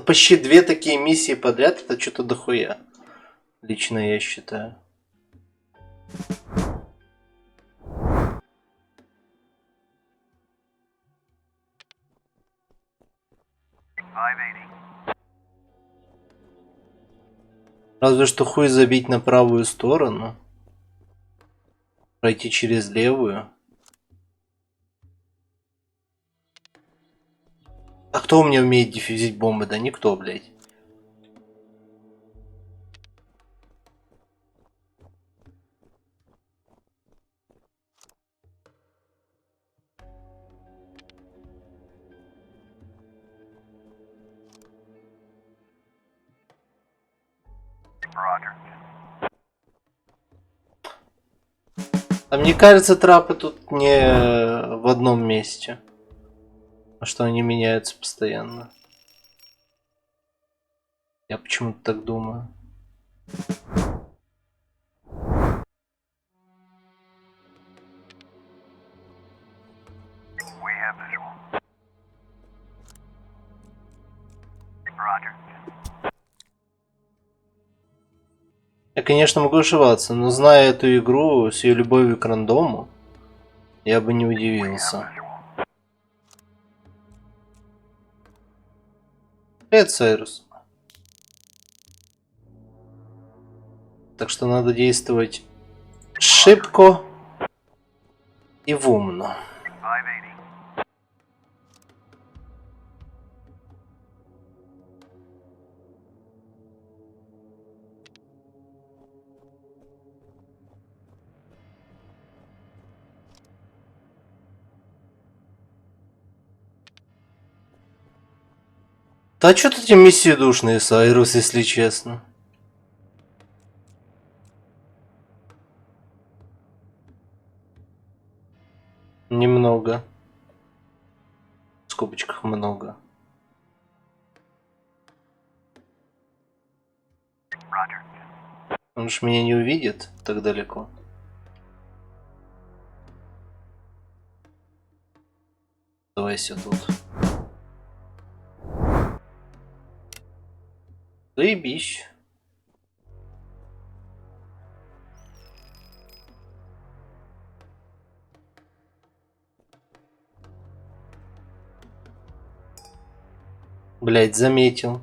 почти 2 такие миссии подряд, это что-то дохуя. Лично я считаю. Разве что хуй забить на правую сторону. Пройти через левую. А кто у меня умеет дефьюзить бомбы? Да никто, блядь. А мне кажется, трапы тут не в одном месте. А что они меняются постоянно. Я почему-то так думаю. Я, конечно, могу ошибаться, но зная эту игру с ее любовью к рандому, я бы не удивился. Привет, Сайрус. Так что надо действовать шибко и в умно. Да что тут эти миссии душные, Сайрус, если честно. Немного. В скобочках много. Он ж меня не увидит так далеко. Давайся тут. Заебись. Блять, заметил.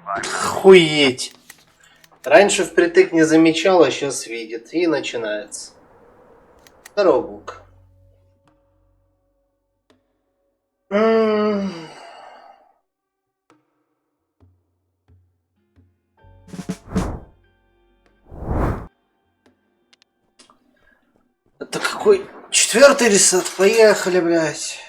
Охуеть. Раньше впритык не замечал, а сейчас видит. И начинается. Здорово, Бук. Это какой? 4-й ресет. Поехали, блядь.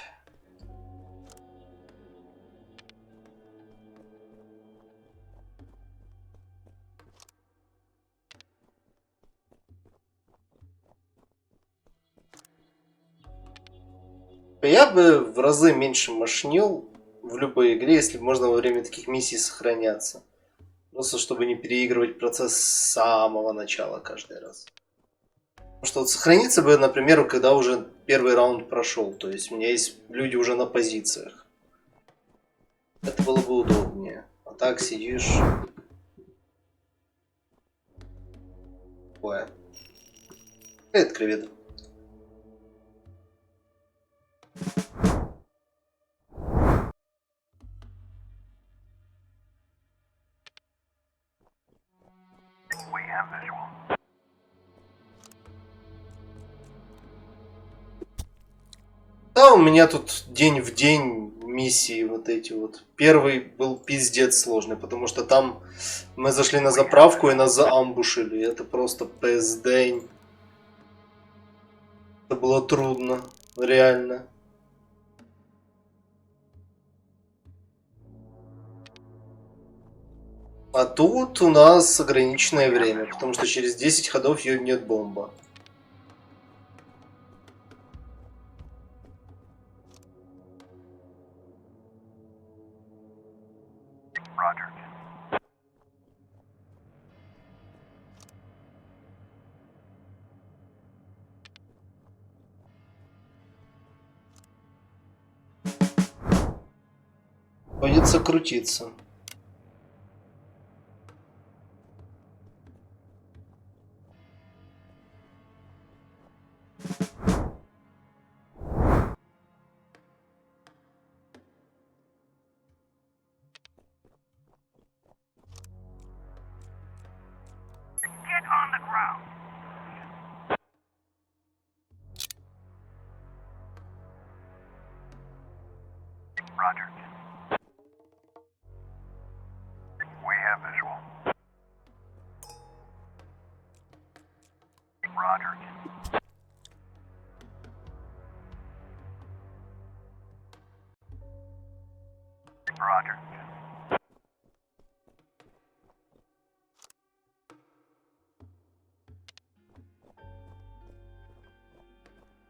Я бы в разы меньше мошнил в любой игре, если можно во время таких миссий сохраняться. Просто чтобы не переигрывать процесс с самого начала каждый раз. Потому что вот сохраниться бы, например, когда уже первый раунд прошел. То есть у меня есть люди уже на позициях. Это было бы удобнее. А так сидишь. Ой. Привет, креветка. Да, у меня тут день в день миссии вот эти вот. Первый был пиздец сложный, потому что там мы зашли на заправку и нас заамбушили. Это просто пиздень. Это было трудно, реально. А тут у нас ограниченное время, потому что через 10 ходов ёбнет бомба. Приходится крутиться.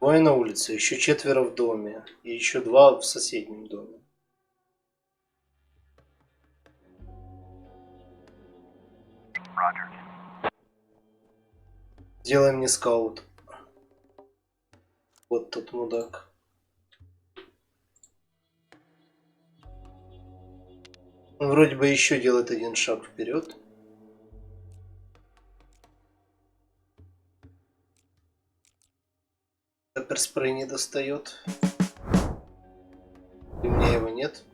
Двое на улице, еще 4 в доме. И еще 2 в соседнем доме. Делай мне скаут. Вот тот мудак. Он вроде бы еще делает 1 шаг вперед. Пепперспрей не достает. И у меня его нет.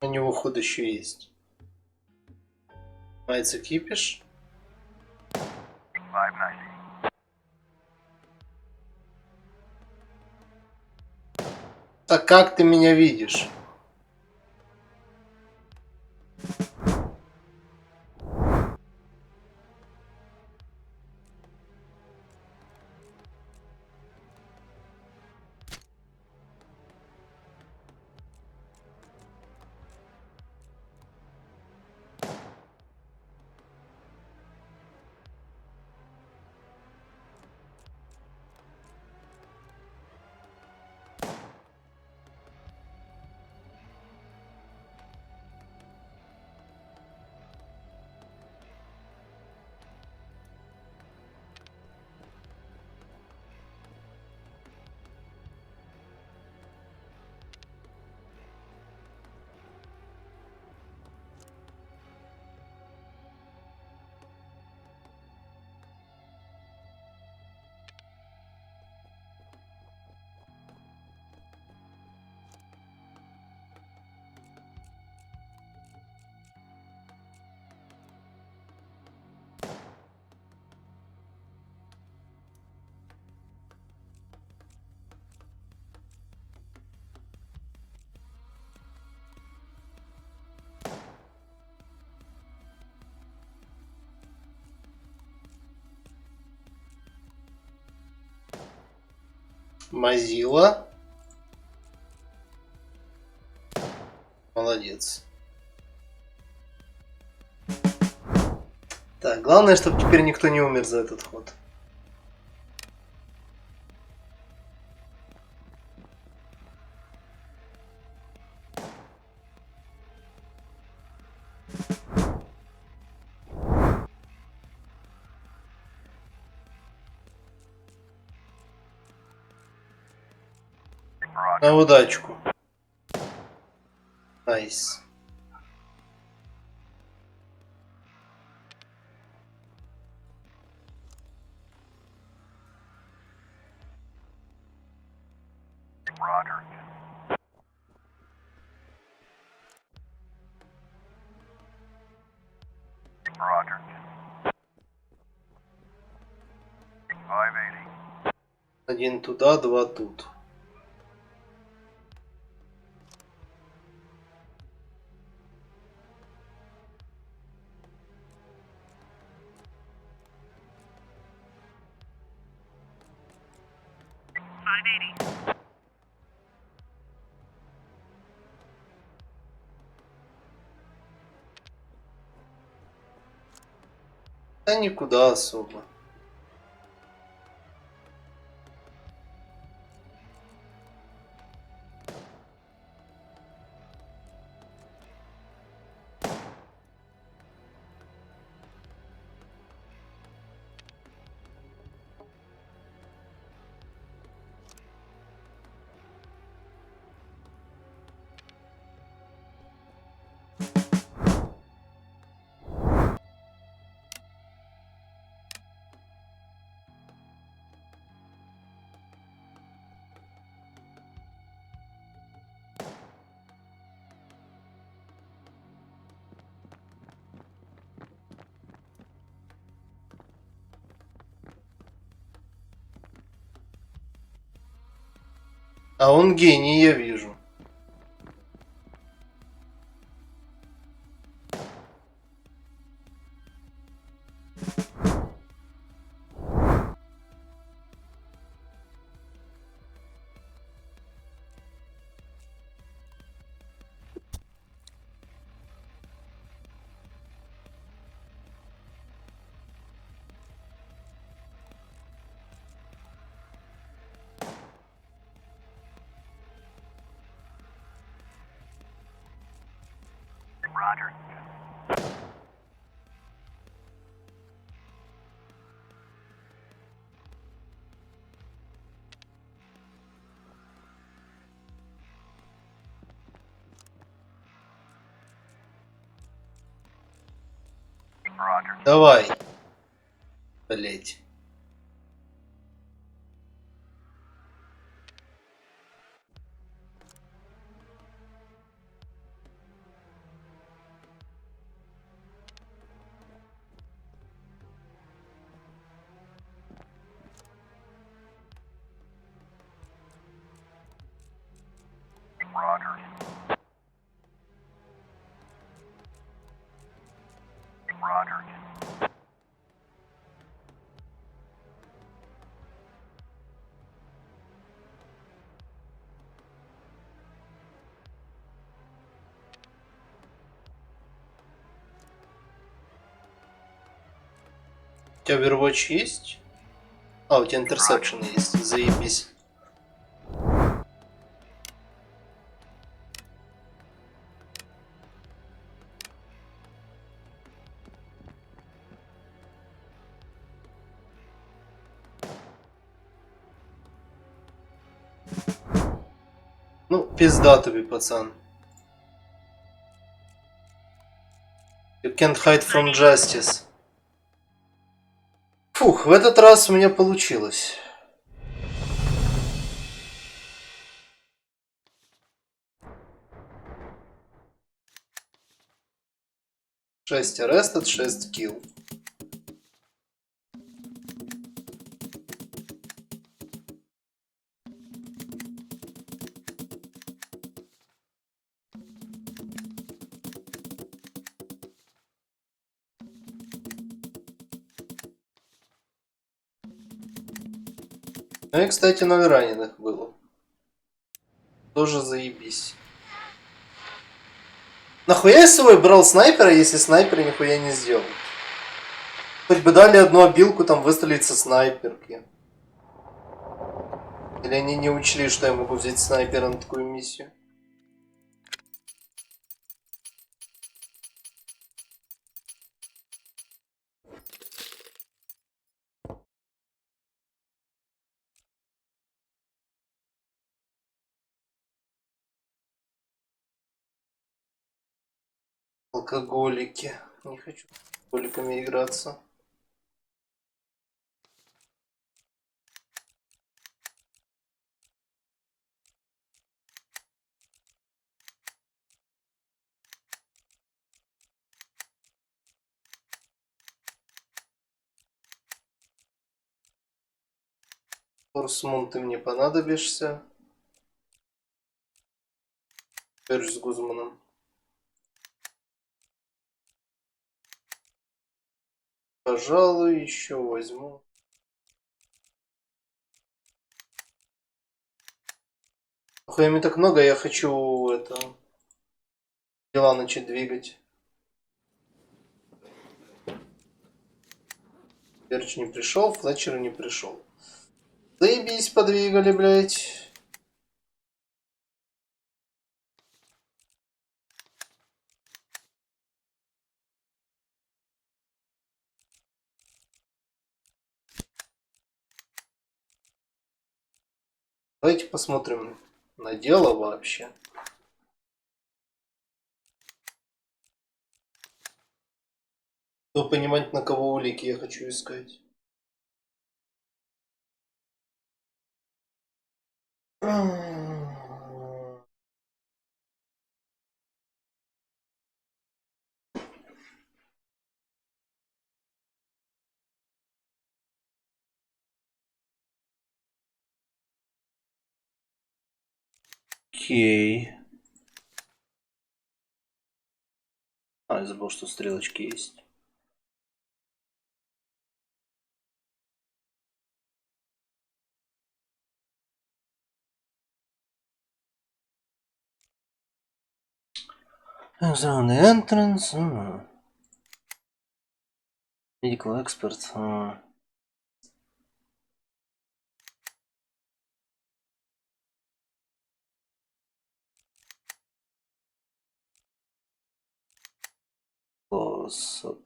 У него ход еще есть. Найца кипиш. Так как ты меня видишь? Mozilla. Молодец. Так, главное, чтобы теперь никто не умер за этот ход. На удачку. Найс. Один туда, два тут. Да никуда особо. А он гений, я вижу. Давай. Блять. У тебя Overwatch есть? А, у тебя Interception есть. Заебись. Ну, пизда тобі, пацан. You can't hide from justice. Фух, в этот раз у меня получилось. Шесть arrested, 6 kill. Ну и, кстати, 0 раненых было. тоже заебись. Нахуя я с собой брал снайпера, если снайпер нихуя не сделал? Хоть бы дали одну обилку там выстрелить со снайперки. Или они не учли, что я могу взять снайпера на такую миссию? Алкоголики. Не хочу с алкоголиками играться. Форсмон, ты мне понадобишься. Перч с Гузманом. Пожалуй, еще возьму. Охуенно так много, я хочу это дела начать двигать. Перч не пришел, Флетчер не пришел. Заебись, подвигали, блять. Давайте посмотрим на дело вообще. Чтобы понимать, на кого улики я хочу искать. Окей. А, я забыл, что стрелочки есть. Examine entrance. Medical expert.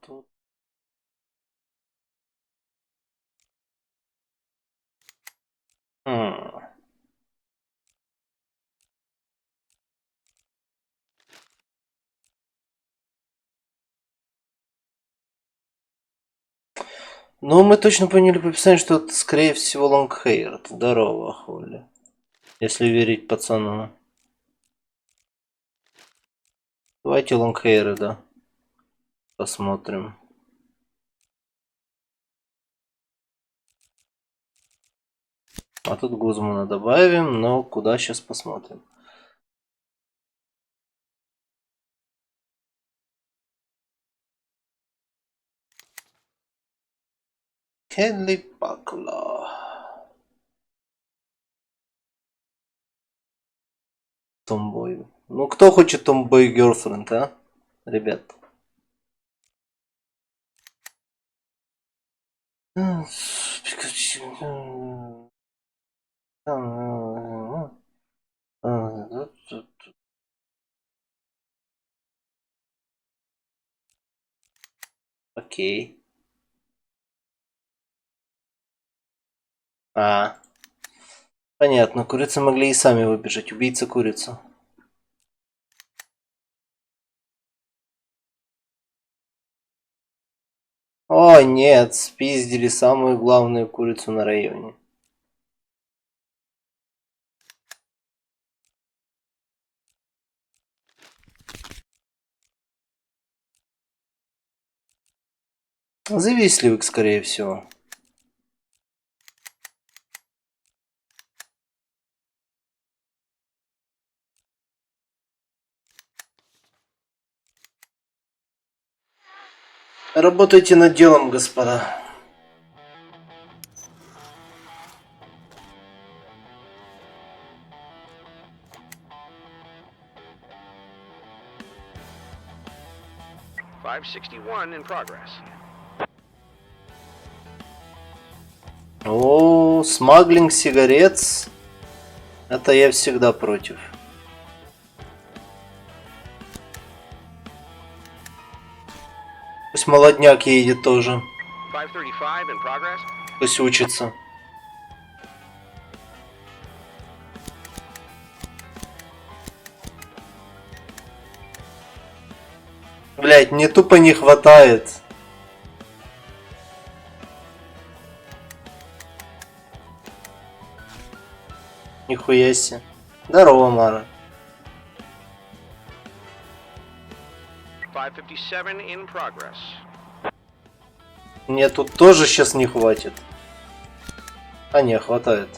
Тут. Ну, мы точно поняли по описанию, что это, скорее всего, лонгхейр. Здорово, хули. Если верить пацану. Давайте лонгхейры, да. Посмотрим. А тут Гузмана добавим, но куда сейчас посмотрим. Хенли Пакла. Томбой. Ну, кто хочет Томбой Girlfriend, а? Ребят. Окей. Понятно. Курицы могли и сами выбежать. Убийца курица. О, нет, спиздили самую главную курицу на районе. Завистливый, скорее всего. Работайте над делом, господа. 561 in progress. О, смаглинг сигарет. Это я всегда против. Пусть молодняк едет тоже. 535 in progress. Пусть учится. Блять, мне тупо не хватает. Нихуя себе. Здорово, Мара. 557 in progress. Мне тут тоже сейчас не хватит. А не, хватает.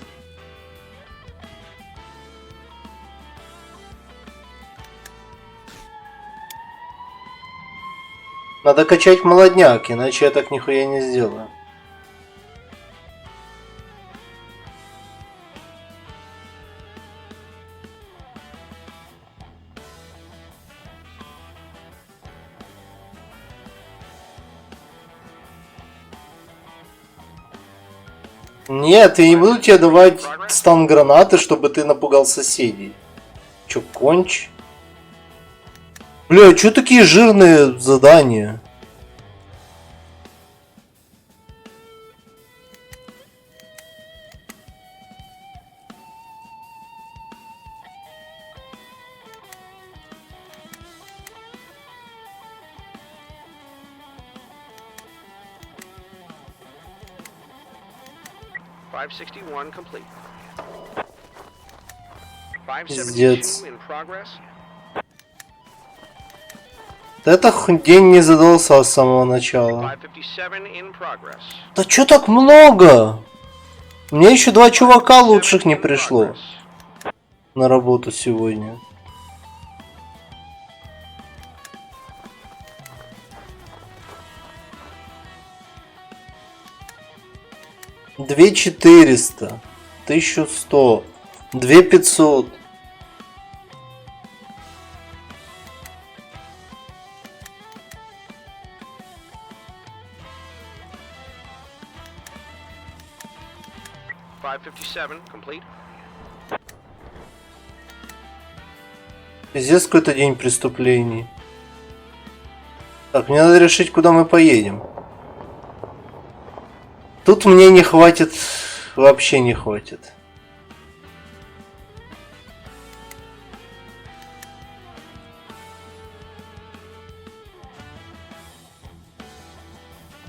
Надо качать молодняк, иначе я так нихуя не сделаю. Нет, я не буду тебе давать стан гранаты, чтобы ты напугал соседей. Чё, конч? Бля, чё такие жирные задания? .561 complete. Пиздец. 572 in progress. Это день не задался с самого начала. 557 in progress. Да чё так много? Мне еще 2 чувака лучших не пришло на работу сегодня. Две 400, 1100, 2500. Complete. Здесь какой-то день преступлений. Так, мне надо решить, куда мы поедем. Тут мне не хватит, вообще не хватит.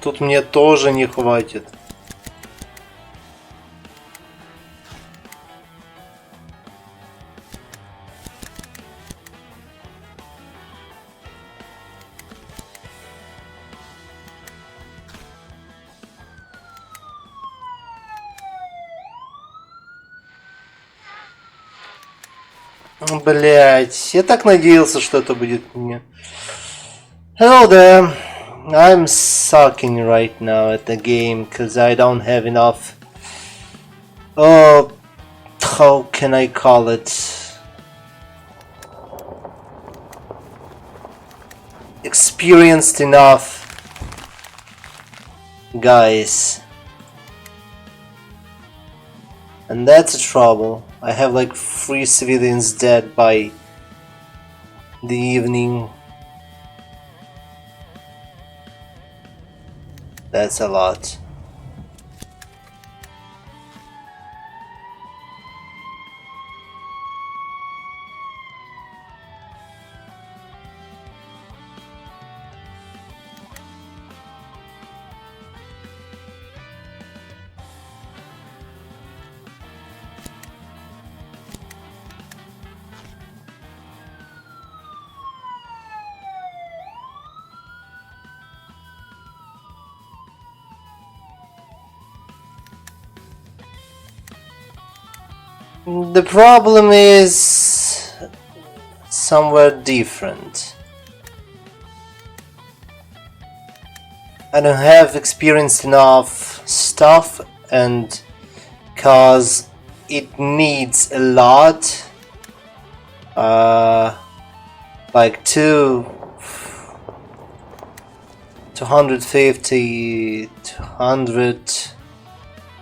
Тут мне тоже не хватит. Блять, я так надеялся, что это будет мне. Hello there. I'm sucking right now at the game because I don't have enough. How can I call it? Experienced enough, guys. And that's a trouble. I have like 3 civilians dead by the evening. That's a lot. The problem is somewhere different. I don't have experienced enough stuff, and cause it needs a lot, like 2 250, 200,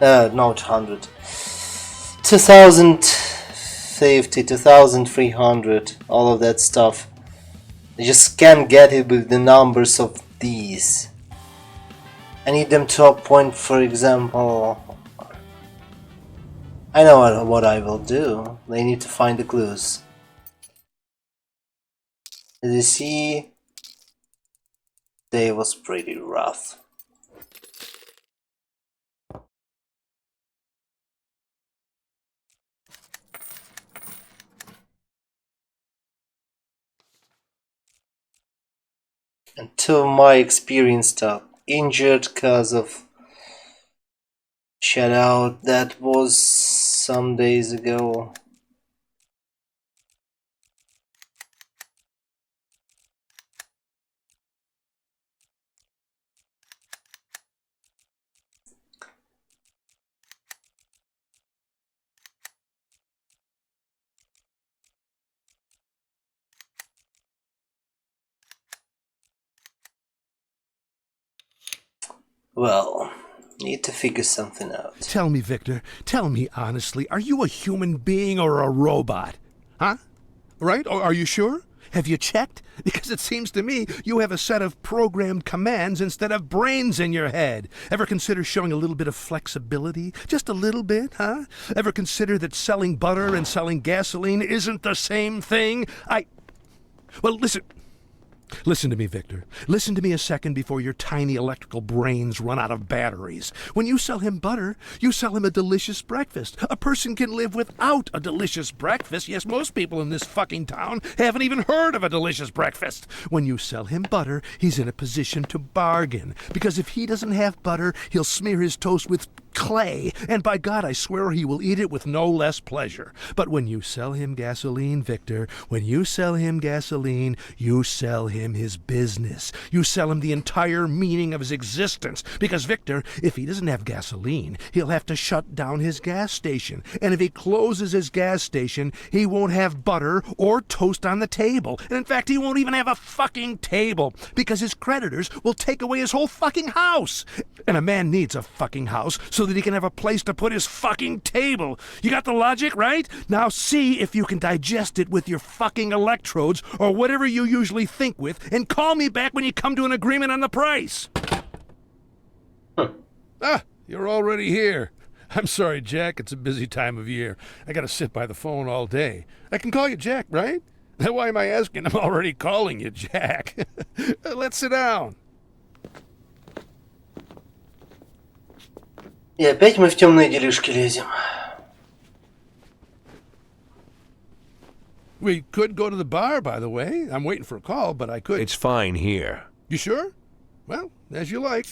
no, 200, 2050, 2300, all of that stuff. I just can't get it with the numbers of these. I need them to a point, for example. I know what I will do. They need to find the clues. As you see, day was pretty rough. Until my experience got injured because of shout out that was some days ago. Well, need to figure something out. Tell me, Victor, tell me honestly, are you a human being or a robot? Huh? Right? Or are you sure? Have you checked? Because it seems to me you have a set of programmed commands instead of brains in your head. Ever consider showing a little bit of flexibility? Just a little bit, huh? Ever consider that selling butter and selling gasoline isn't the same thing? Well, listen. Listen to me, Victor. Listen to me a second before your tiny electrical brains run out of batteries. When you sell him butter, you sell him a delicious breakfast. A person can live without a delicious breakfast. Yes, most people in this fucking town haven't even heard of a delicious breakfast. When you sell him butter, he's in a position to bargain. Because if he doesn't have butter, he'll smear his toast with clay, and by God, I swear he will eat it with no less pleasure. But when you sell him gasoline, Victor, when you sell him gasoline, you sell him his business. You sell him the entire meaning of his existence. Because, Victor, if he doesn't have gasoline, he'll have to shut down his gas station. And if he closes his gas station, he won't have butter or toast on the table. And in fact, he won't even have a fucking table. Because his creditors will take away his whole fucking house. And a man needs a fucking house so that he can have a place to put his fucking table. You got the logic, right? Now see if you can digest it with your fucking electrodes or whatever you usually think with, and call me back when you come to an agreement on the price. You're already here. I'm sorry, Jack. It's a busy time of year. I gotta sit by the phone all day. I can call you Jack, right? Why am I asking? I'm already calling you Jack. Let's sit down. И опять мы в темные делишки лезем. We could go to the bar, by the way. I'm waiting for a call, but I could. It's fine here. You sure? Well, as you like.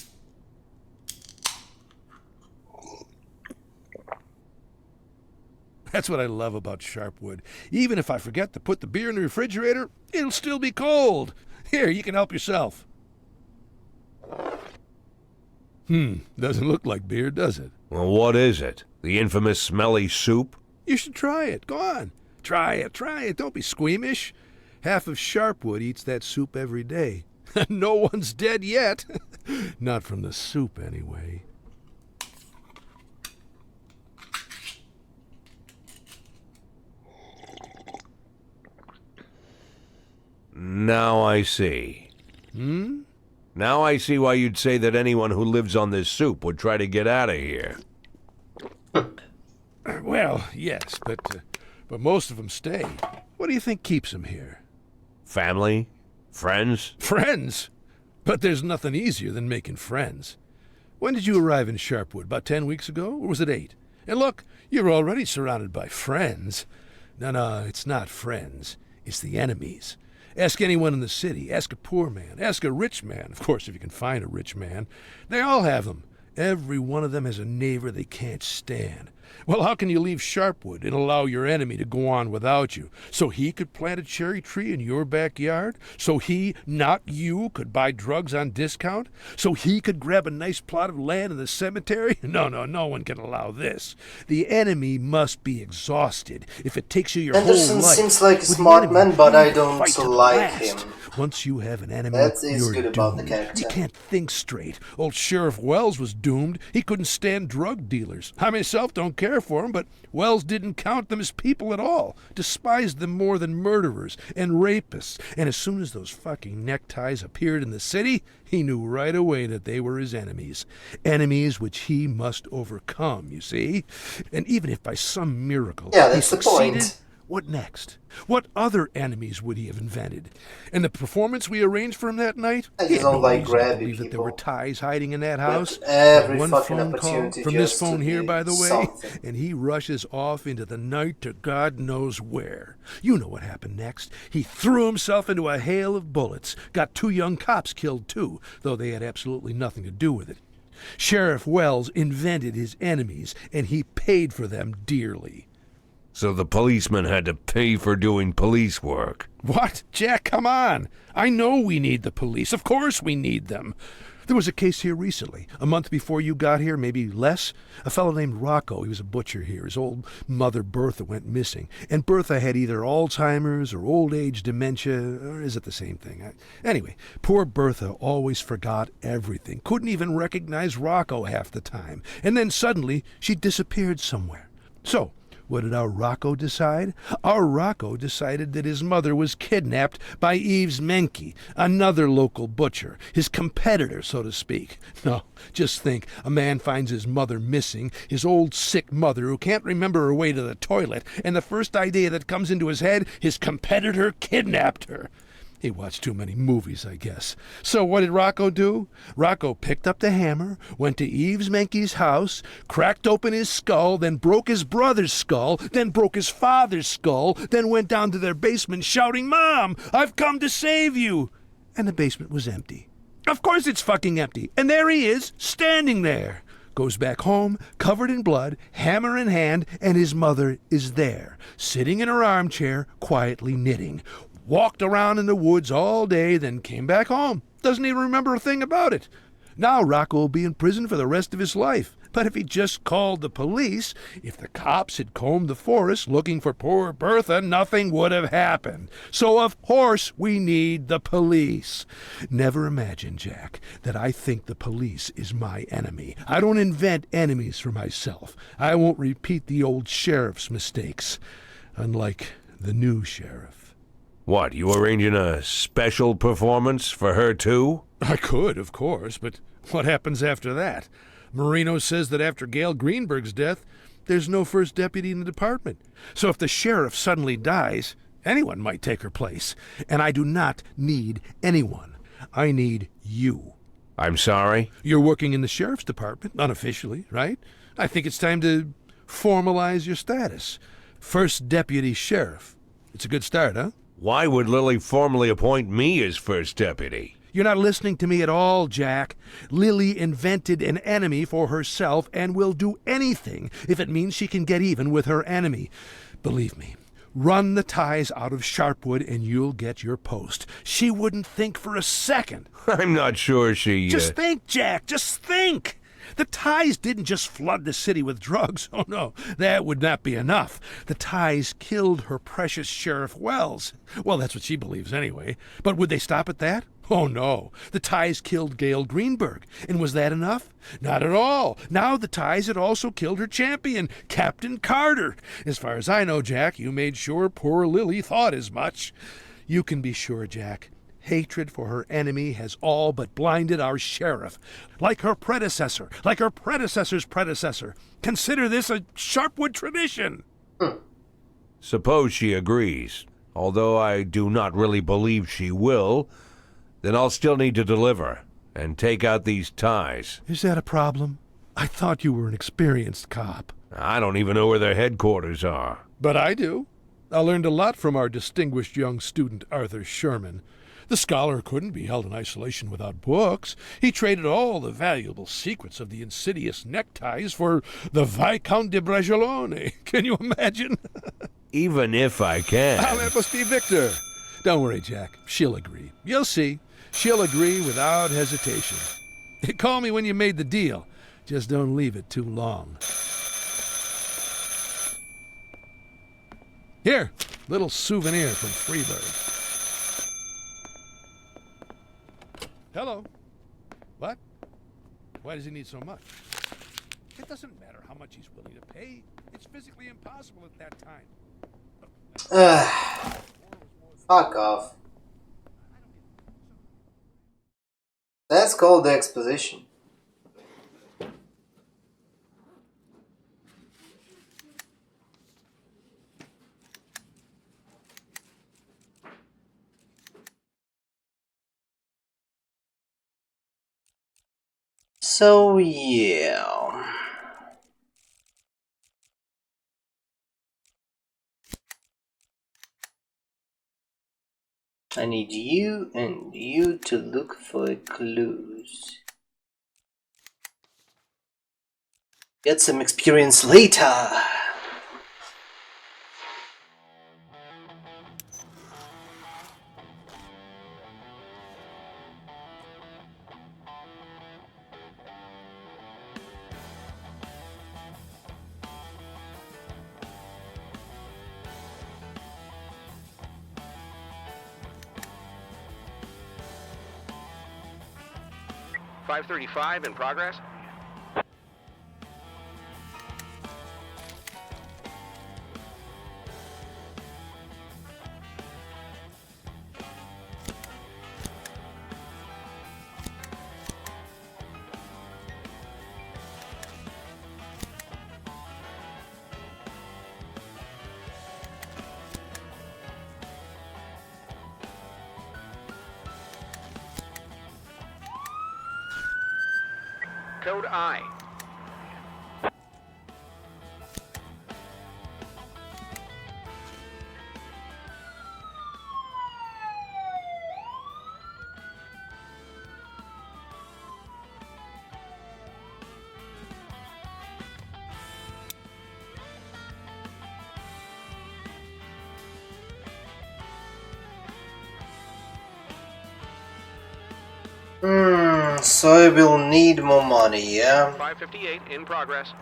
That's what I love about Sharpwood. Even if I forget to put the beer in the refrigerator, it'll still be cold. Here, you can help yourself. Doesn't look like beer, does it? Well, what is it? The infamous smelly soup? You should try it. Go on. Try it. Don't be squeamish. Half of Sharpwood eats that soup every day. No one's dead yet. Not from the soup, anyway. Now I see. Now I see why you'd say that anyone who lives on this soup would try to get out of here. Well, yes, but most of them stay. What do you think keeps them here? Family? Friends? Friends? But there's nothing easier than making friends. When did you arrive in Sharpwood? About 10 weeks ago? Or was it 8? And look, you're already surrounded by friends. No, it's not friends. It's the enemies. Ask anyone in the city. Ask a poor man. Ask a rich man. Of course, if you can find a rich man. They all have them. Every one of them has a neighbor they can't stand. Well, how can you leave Sharpwood and allow your enemy to go on without you? So he could plant a cherry tree in your backyard? So he, not you, could buy drugs on discount? So he could grab a nice plot of land in the cemetery? No one can allow this. The enemy must be exhausted. If it takes you your Anderson whole life... seems like a with the smart enemy, man, but you I need to don't fight to the like last. him. Once you have an enemy, That is you're good about the doomed. character. You can't think straight. Old Sheriff Wells was doomed. He couldn't stand drug dealers. I myself don't care for him, but Wells didn't count them as people at all. Despised them more than murderers and rapists. And as soon as those fucking neckties appeared in the city, he knew right away that they were his enemies. Enemies which he must overcome, you see? And even if by some miracle Yeah, he that's the succeeded, point. what next? What other enemies would he have invented? And the performance we arranged for him that night? I He just had don't no like reason to grabbing believe that there were people. ties hiding in that house. every One fucking phone call opportunity from this just to phone here, be by the way, something. and he rushes off into the night to God knows where. You know what happened next. He threw himself into a hail of bullets. Got 2 young cops killed, too, though they had absolutely nothing to do with it. Sheriff Wells invented his enemies, and he paid for them dearly. So the policeman had to pay for doing police work. What? Jack, come on. I know we need the police. Of course we need them. There was a case here recently, a month before you got here, maybe less. A fellow named Rocco, he was a butcher here. His old mother, Bertha, went missing. And Bertha had either Alzheimer's or old age dementia, or is it the same thing? Anyway, poor Bertha always forgot everything. Couldn't even recognize Rocco half the time. And then suddenly, she disappeared somewhere. So, what did our Rocco decide? Our Rocco decided that his mother was kidnapped by Eves Menke, another local butcher, his competitor, so to speak. No, just think, a man finds his mother missing, his old sick mother who can't remember her way to the toilet, and the first idea that comes into his head, his competitor kidnapped her. He watched too many movies, I guess. So what did Rocco do? Rocco picked up the hammer, went to Eves Menke's house, cracked open his skull, then broke his brother's skull, then broke his father's skull, then went down to their basement shouting, "Mom, I've come to save you!" And the basement was empty. Of course it's fucking empty. And there he is, standing there. Goes back home, covered in blood, hammer in hand, and his mother is there, sitting in her armchair, quietly knitting. Walked around in the woods all day, then came back home. Doesn't even remember a thing about it. Now Rocco will be in prison for the rest of his life. But if he just called the police, if the cops had combed the forest looking for poor Bertha, nothing would have happened. So of course we need the police. Never imagine, Jack, that I think the police is my enemy. I don't invent enemies for myself. I won't repeat the old sheriff's mistakes. Unlike the new sheriff. What, you arranging a special performance for her too? I could, of course, but what happens after that? Marino says that after Gail Greenberg's death, there's no first deputy in the department. So if the sheriff suddenly dies, anyone might take her place. And I do not need anyone. I need you. I'm sorry? You're working in the sheriff's department, unofficially, right? I think it's time to formalize your status. First deputy sheriff. It's a good start, huh? Why would Lily formally appoint me as first deputy? You're not listening to me at all, Jack. Lily invented an enemy for herself and will do anything if it means she can get even with her enemy. Believe me, run the ties out of Sharpwood and you'll get your post. She wouldn't think for a second. I'm not sure she... Just think, Jack, just think. The ties didn't just flood the city with drugs. Oh, no, that would not be enough. The ties killed her precious Sheriff Wells. Well, that's what she believes anyway. But would they stop at that? Oh, no. The ties killed Gail Greenberg. And was that enough? Not at all. Now the ties had also killed her champion, Captain Carter. As far as I know, Jack, you made sure poor Lily thought as much. You can be sure, Jack. Hatred for her enemy has all but blinded our sheriff. Like her predecessor, like her predecessor's predecessor. Consider this a Sharpwood tradition. Suppose she agrees. Although I do not really believe she will, then I'll still need to deliver and take out these ties. Is that a problem? I thought you were an experienced cop. I don't even know where their headquarters are. But I do. I learned a lot from our distinguished young student, Arthur Sherman. The scholar couldn't be held in isolation without books. He traded all the valuable secrets of the insidious neckties for the Viscount de Bragelonne. Can you imagine? Even if I can. Oh, that must be Victor. Don't worry, Jack. She'll agree. You'll see. She'll agree without hesitation. Call me when you made the deal. Just don't leave it too long. Here, little souvenir from Freeburg. Hello. What? Why does he need so much? It doesn't matter how much he's willing to pay. It's physically impossible at that time. Fuck off. That's called the exposition. So yeah. I need you and you to look for clues. Get some experience later. .535 in progress. Code I. So I will need more money, yeah? 558 in progress.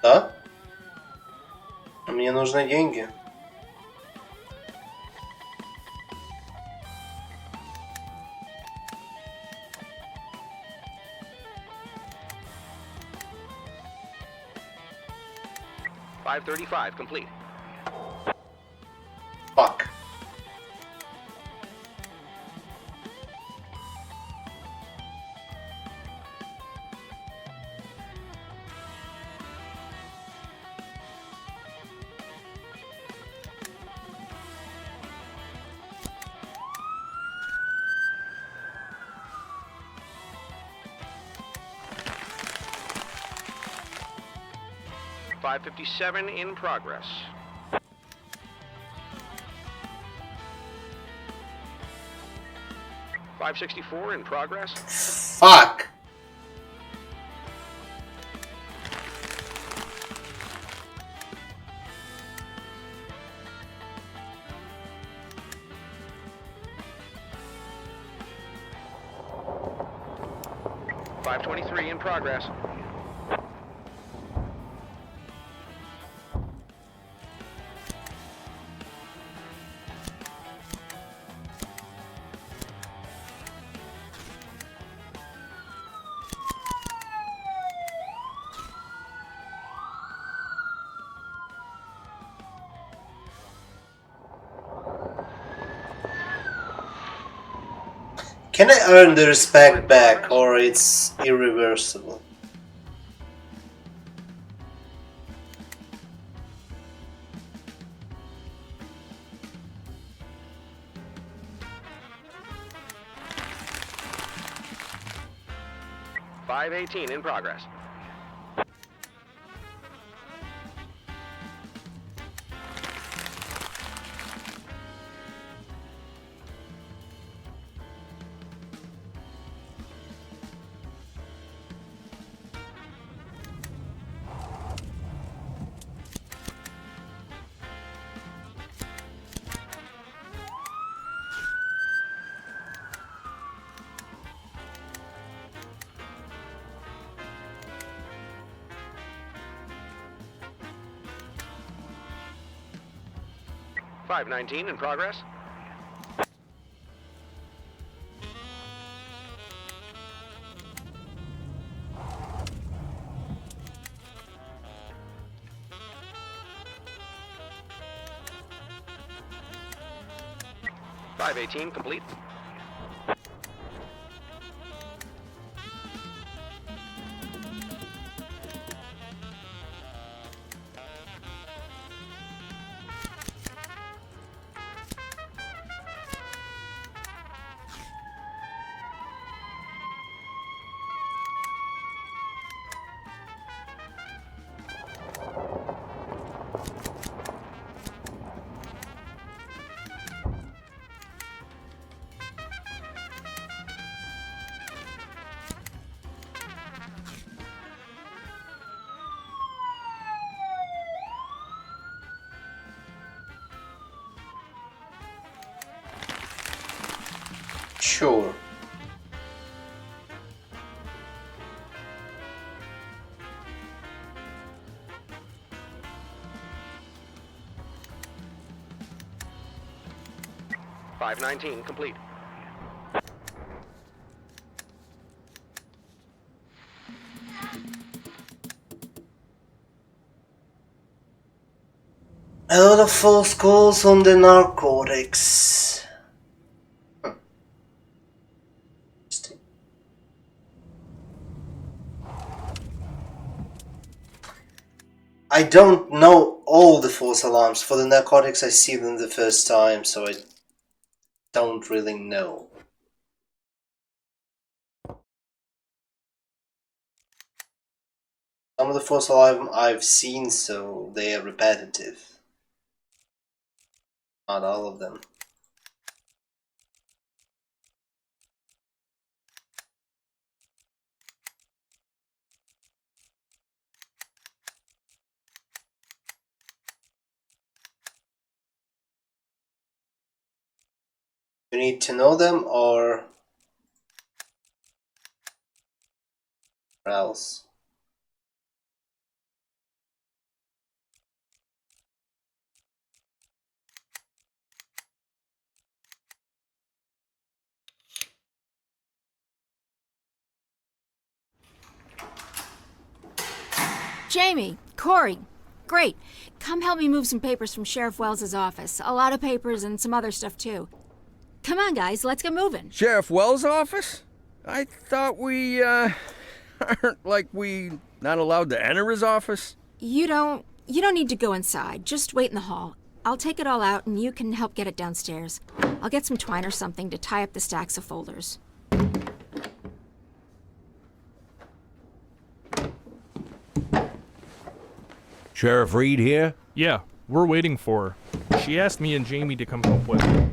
Да? Мне нужны деньги. .535 complete. Fuck. .557 in progress. .564 in progress. Fuck. .523 in progress. Can I earn the respect back, or it's irreversible? .518 in progress. .519 in progress. .518 complete. Sure. .519 complete. A lot of false calls on the narcotics. Interesting. I don't know all the false alarms. For the narcotics I see them the first time, so I don't really know. Some of the false alarms I've seen, so they are repetitive. Not all of them. You need to know them or else. Jamie, Corey, great. Come help me move some papers from Sheriff Wells's office. A lot of papers and some other stuff too. Come on, guys, let's get moving. Sheriff Wells' office? I thought we, aren't we not allowed to enter his office? You don't need to go inside. Just wait in the hall. I'll take it all out and you can help get it downstairs. I'll get some twine or something to tie up the stacks of folders. Sheriff Reed here? Yeah, we're waiting for her. She asked me and Jamie to come help with her.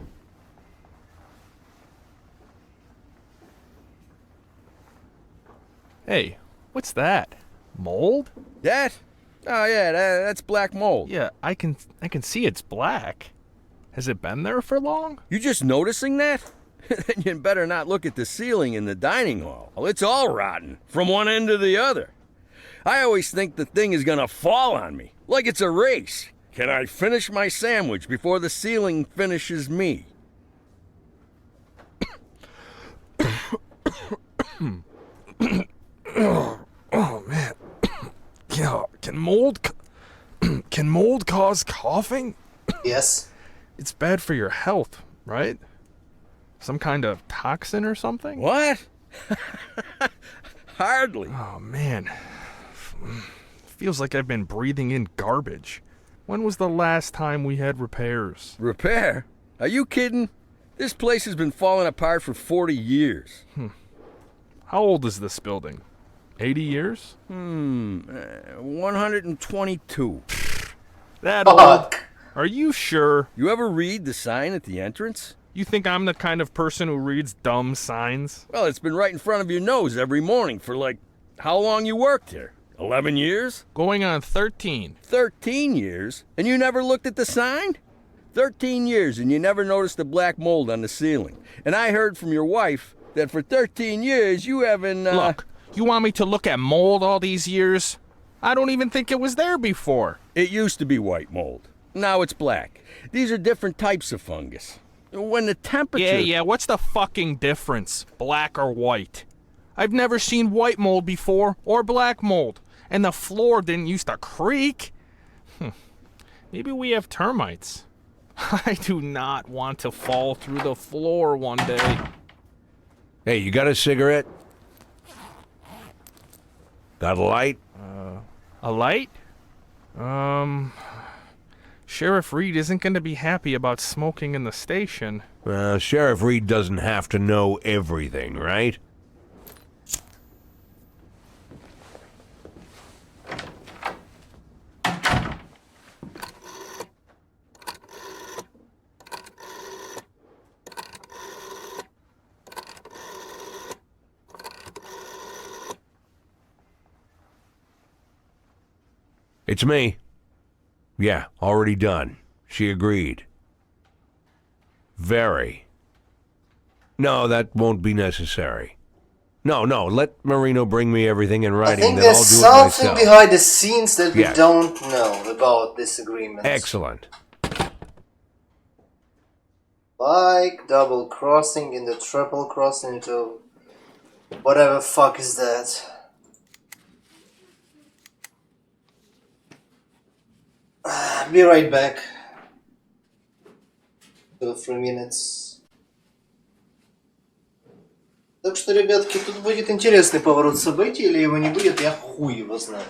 Hey, what's that? Mold? That? Oh yeah, that's black mold. Yeah, I can see it's black. Has it been there for long? You just noticing that? Then you better not look at the ceiling in the dining hall. Well, it's all rotten, from one end to the other. I always think the thing is gonna fall on me, like it's a race. Can I finish my sandwich before the ceiling finishes me? Oh man. Yeah, can mold cause coughing? Yes. It's bad for your health, right? Some kind of toxin or something? What? Hardly. Oh, man. Feels like I've been breathing in garbage. When was the last time we had repairs? Repair? Are you kidding? This place has been falling apart for 40 years. How old is this building? 80 years? 122. That old? Fuck. Are you sure? You ever read the sign at the entrance? You think I'm the kind of person who reads dumb signs? Well, it's been right in front of your nose every morning for like, how long you worked here? 11 years? Going on 13. 13 years? And you never looked at the sign? 13 years and you never noticed the black mold on the ceiling. And I heard from your wife that for 13 years you haven't, Look, you want me to look at mold all these years? I don't even think it was there before. It used to be white mold. Now it's black. These are different types of fungus. When the temperature... Yeah, what's the fucking difference? Black or white? I've never seen white mold before, or black mold. And the floor didn't used to creak. Maybe we have termites. I do not want to fall through the floor one day. Hey, you got a cigarette? Got a light? A light? Sheriff Reed isn't going to be happy about smoking in the station. Sheriff Reed doesn't have to know everything, right? It's me. Yeah, already done. She agreed. Very. No, that won't be necessary. No, let Marino bring me everything in I writing, think then I'll there's do it something myself. behind the scenes that we Yes. don't know about this agreement. Excellent. Like double crossing into triple crossing into whatever fuck is that. Be right back. 3 minutes. Так что, ребятки, тут будет интересный поворот событий, или его не будет, я хуй его знаю.